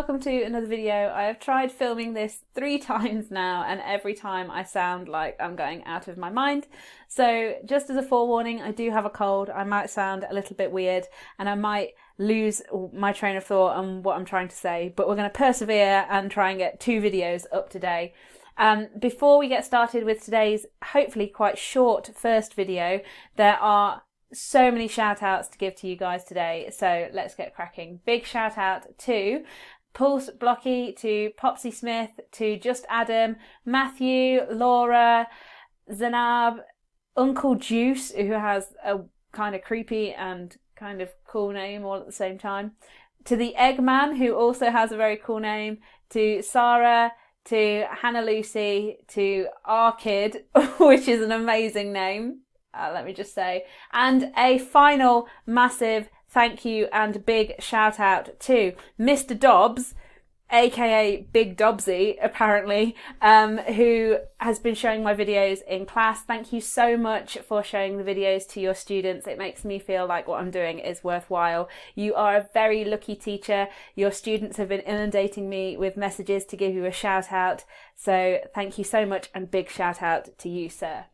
welcome to another video. I have tried filming this 3 times now and every time I sound like I'm going out of my mind. So just as a forewarning, I do have a cold. I might sound a little bit weird and I might lose my train of thought on what I'm trying to say, but we're going to persevere and try and get 2 videos up today. Before we get started with today's hopefully quite short first video, there are so many shout outs to give to you guys today, so let's get cracking. Big shout out to Pulse Blocky, to Popsy Smith, to Just Adam, Matthew, Laura, Zanab, Uncle Juice, who has a kind of creepy and kind of cool name all at the same time, to the Eggman, who also has a very cool name, to Sarah, to Hannah Lucy, to Our Kid, which is an amazing name. Let me just say, and a final massive thank you and big shout out to Mr. Dobbs, aka Big Dobbsy, apparently, who has been showing my videos in class. Thank you so much for showing the videos to your students. It makes me feel like what I'm doing is worthwhile. You are a very lucky teacher. Your students have been inundating me with messages to give you a shout out. So thank you so much and big shout out to you, sir.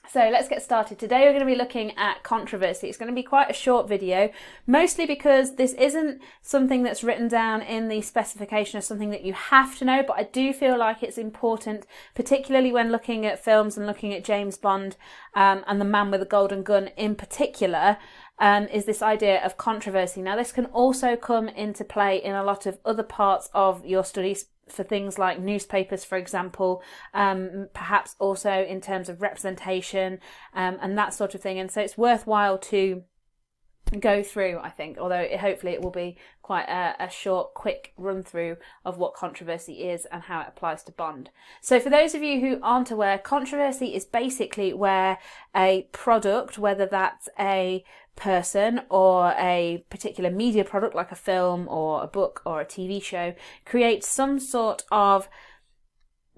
So let's get started. Today we're going to be looking at controversy. It's going to be quite a short video, mostly because this isn't something that's written down in the specification as something that you have to know, but I do feel like it's important, particularly when looking at films and looking at James Bond and the Man with the Golden Gun in particular, is this idea of controversy. Now this can also come into play in a lot of other parts of your studies, for things like newspapers, for example, perhaps also in terms of representation and that sort of thing. And so it's worthwhile to go through, I think, although hopefully it will be quite a short, quick run through of what controversy is and how it applies to Bond. So for those of you who aren't aware, controversy is basically where a product, whether that's a person or a particular media product like a film or a book or a TV show, creates some sort of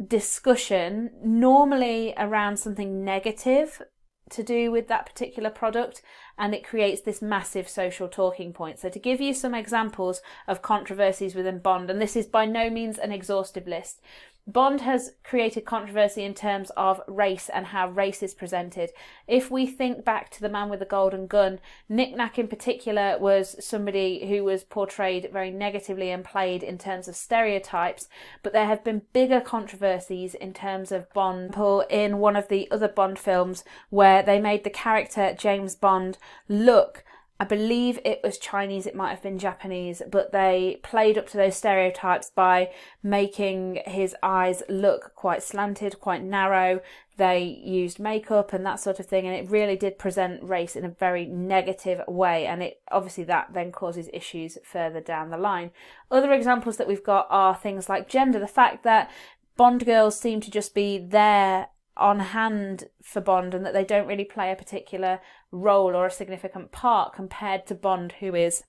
discussion, normally around something negative to do with that particular product, and it creates this massive social talking point. So to give you some examples of controversies within Bond, and this is by no means an exhaustive list, Bond has created controversy in terms of race and how race is presented. If we think back to the Man with the Golden Gun, Nick Nack in particular was somebody who was portrayed very negatively and played in terms of stereotypes, but there have been bigger controversies in terms of Bond. In one of the other Bond films where they made the character James Bond look, I believe it was Chinese, it might have been Japanese, but they played up to those stereotypes by making his eyes look quite slanted, quite narrow. They used makeup and that sort of thing, and it really did present race in a very negative way, and it obviously that then causes issues further down the line. Other examples that we've got are things like gender, the fact that Bond girls seem to just be there on hand for Bond and that they don't really play a particular role or a significant part compared to Bond, who is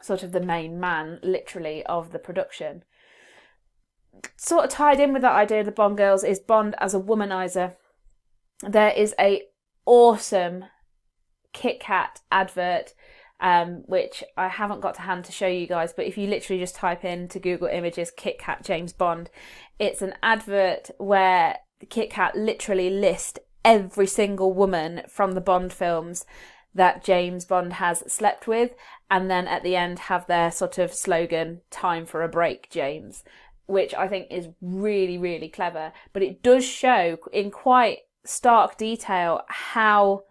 sort of the main man, literally, of the production. Sort of tied in with that idea of the Bond girls is Bond as a womanizer. There is a awesome Kit Kat advert which I haven't got to hand to show you guys, but if you literally just type into Google Images Kit Kat James Bond, it's an advert where Kit Kat literally list every single woman from the Bond films that James Bond has slept with, and then at the end have their sort of slogan, "Time for a break, James," which I think is really, really clever. But it does show in quite stark detail how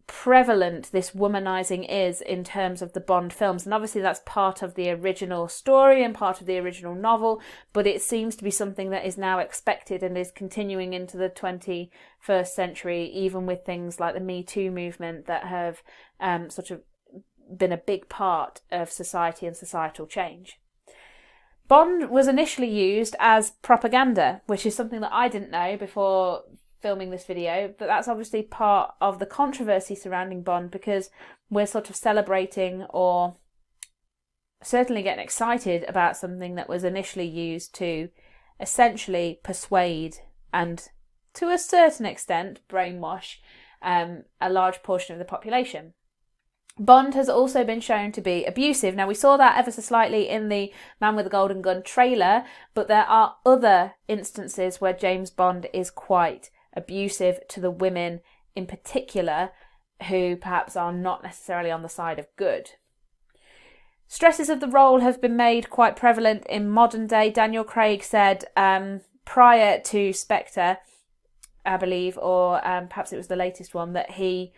prevalent this womanizing is in terms of the Bond films, and obviously that's part of the original story and part of the original novel, but it seems to be something that is now expected and is continuing into the 21st century, even with things like the Me Too movement that have sort of been a big part of society and societal change. Bond was initially used as propaganda, which is something that I didn't know before filming this video, but that's obviously part of the controversy surrounding Bond, because we're sort of celebrating or certainly getting excited about something that was initially used to essentially persuade and to a certain extent brainwash a large portion of the population. Bond has also been shown to be abusive. Now, we saw that ever so slightly in the Man with the Golden Gun trailer, but there are other instances where James Bond is quite abusive to the women in particular, who perhaps are not necessarily on the side of good. Stresses of the role have been made quite prevalent in modern day. Daniel Craig said prior to Spectre, I believe, or perhaps it was the latest one, that he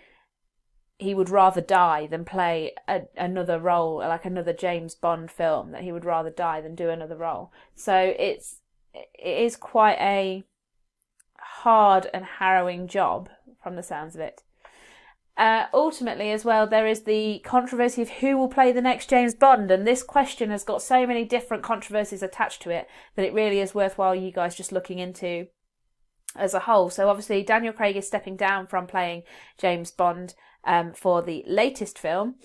would rather die than play another role, like another James Bond film, that he would rather die than do another role. So it is quite a hard and harrowing job from the sounds of it. Ultimately as well, there is the controversy of who will play the next James Bond, and this question has got so many different controversies attached to it that it really is worthwhile you guys just looking into as a whole. So obviously Daniel Craig is stepping down from playing James Bond for the latest film,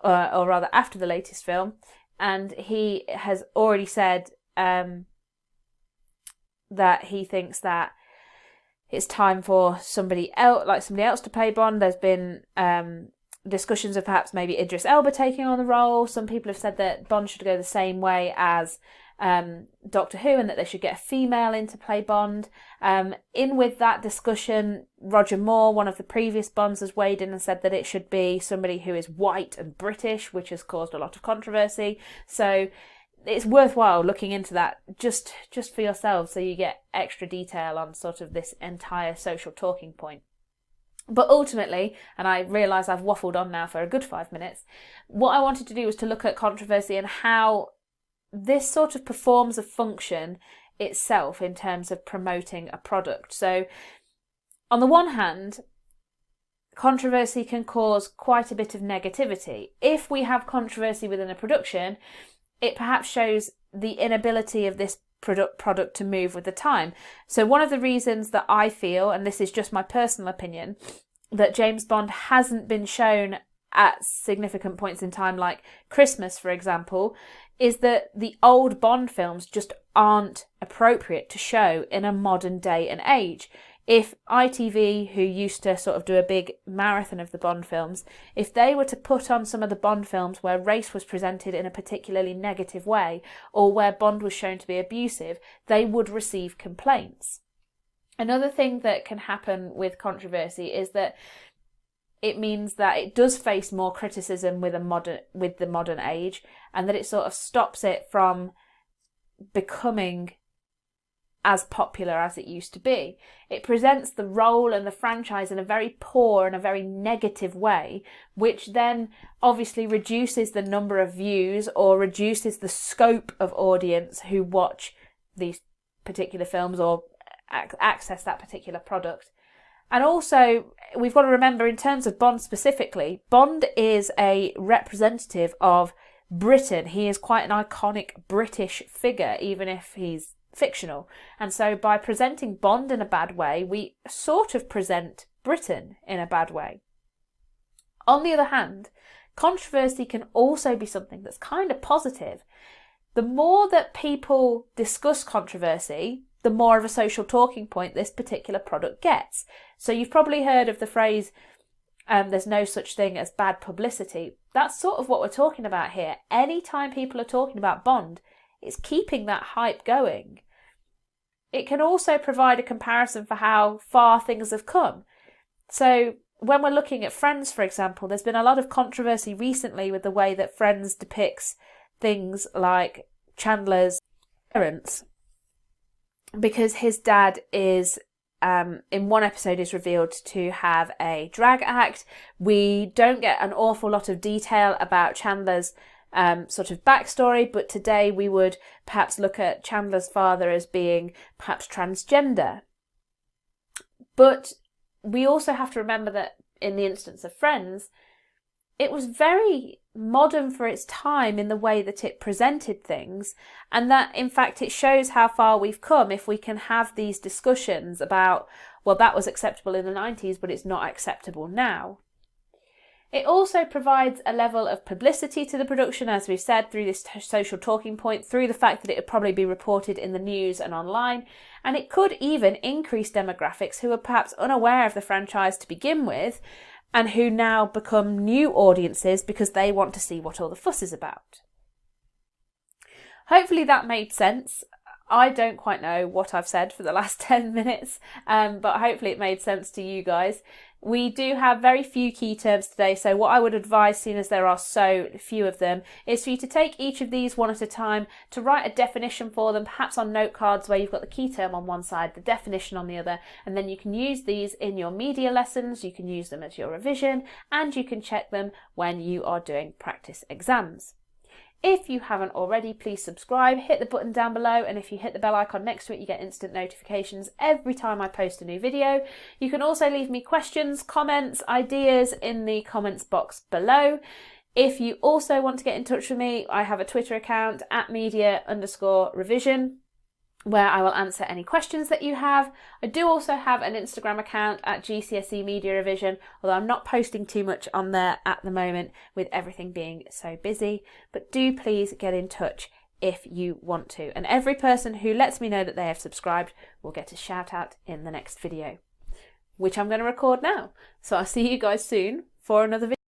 or rather after the latest film, and he has already said that he thinks that it's time for somebody else to play Bond. There's been discussions of perhaps maybe Idris Elba taking on the role. Some people have said that Bond should go the same way as Doctor Who, and that they should get a female in to play Bond. In with that discussion, Roger Moore, one of the previous Bonds, has weighed in and said that it should be somebody who is white and British, which has caused a lot of controversy. So it's worthwhile looking into that just for yourselves, so you get extra detail on sort of this entire social talking point. But ultimately, and I realise I've waffled on now for a good 5 minutes, what I wanted to do was to look at controversy and how this sort of performs a function itself in terms of promoting a product. So on the one hand, controversy can cause quite a bit of negativity. If we have controversy within a production, it perhaps shows the inability of this product to move with the time. So one of the reasons that I feel, and this is just my personal opinion, that James Bond hasn't been shown at significant points in time, like Christmas, for example, is that the old Bond films just aren't appropriate to show in a modern day and age. If ITV, who used to sort of do a big marathon of the Bond films, if they were to put on some of the Bond films where race was presented in a particularly negative way, or where Bond was shown to be abusive, they would receive complaints. Another thing that can happen with controversy is that it means that it does face more criticism with the modern age, and that it sort of stops it from becoming as popular as it used to be. It presents the role and the franchise in a very poor and a very negative way, which then obviously reduces the number of views or reduces the scope of audience who watch these particular films or access that particular product. And also, we've got to remember, in terms of Bond specifically, Bond is a representative of Britain. He is quite an iconic British figure, even if he's fictional. And so by presenting Bond in a bad way, we sort of present Britain in a bad way. On the other hand, controversy can also be something that's kind of positive. The more that people discuss controversy, the more of a social talking point this particular product gets. So you've probably heard of the phrase, there's no such thing as bad publicity. That's sort of what we're talking about here. Anytime people are talking about Bond, it's keeping that hype going. It can also provide a comparison for how far things have come. So when we're looking at Friends, for example, there's been a lot of controversy recently with the way that Friends depicts things like Chandler's parents, because his dad is, in one episode, is revealed to have a drag act. We don't get an awful lot of detail about Chandler's sort of backstory, but today we would perhaps look at Chandler's father as being perhaps transgender. But we also have to remember that in the instance of Friends, it was very modern for its time in the way that it presented things, and that in fact it shows how far we've come if we can have these discussions about, well, that was acceptable in the 90s but it's not acceptable now. It also provides a level of publicity to the production, as we've said, through this social talking point, through the fact that it would probably be reported in the news and online, and it could even increase demographics who are perhaps unaware of the franchise to begin with, and who now become new audiences because they want to see what all the fuss is about. Hopefully that made sense. I don't quite know what I've said for the last 10 minutes, but hopefully it made sense to you guys. We do have very few key terms today, so what I would advise, seeing as there are so few of them, is for you to take each of these one at a time, to write a definition for them, perhaps on note cards where you've got the key term on one side, the definition on the other, and then you can use these in your media lessons, you can use them as your revision, and you can check them when you are doing practice exams. If you haven't already, please subscribe, hit the button down below, and if you hit the bell icon next to it, you get instant notifications every time I post a new video. You can also leave me questions, comments, ideas in the comments box below. If you also want to get in touch with me, I have a Twitter account @media_revision, where I will answer any questions that you have. I do also have an Instagram account @GCSE Media Revision, although I'm not posting too much on there at the moment with everything being so busy. But do please get in touch if you want to. And every person who lets me know that they have subscribed will get a shout out in the next video, which I'm going to record now. So I'll see you guys soon for another video.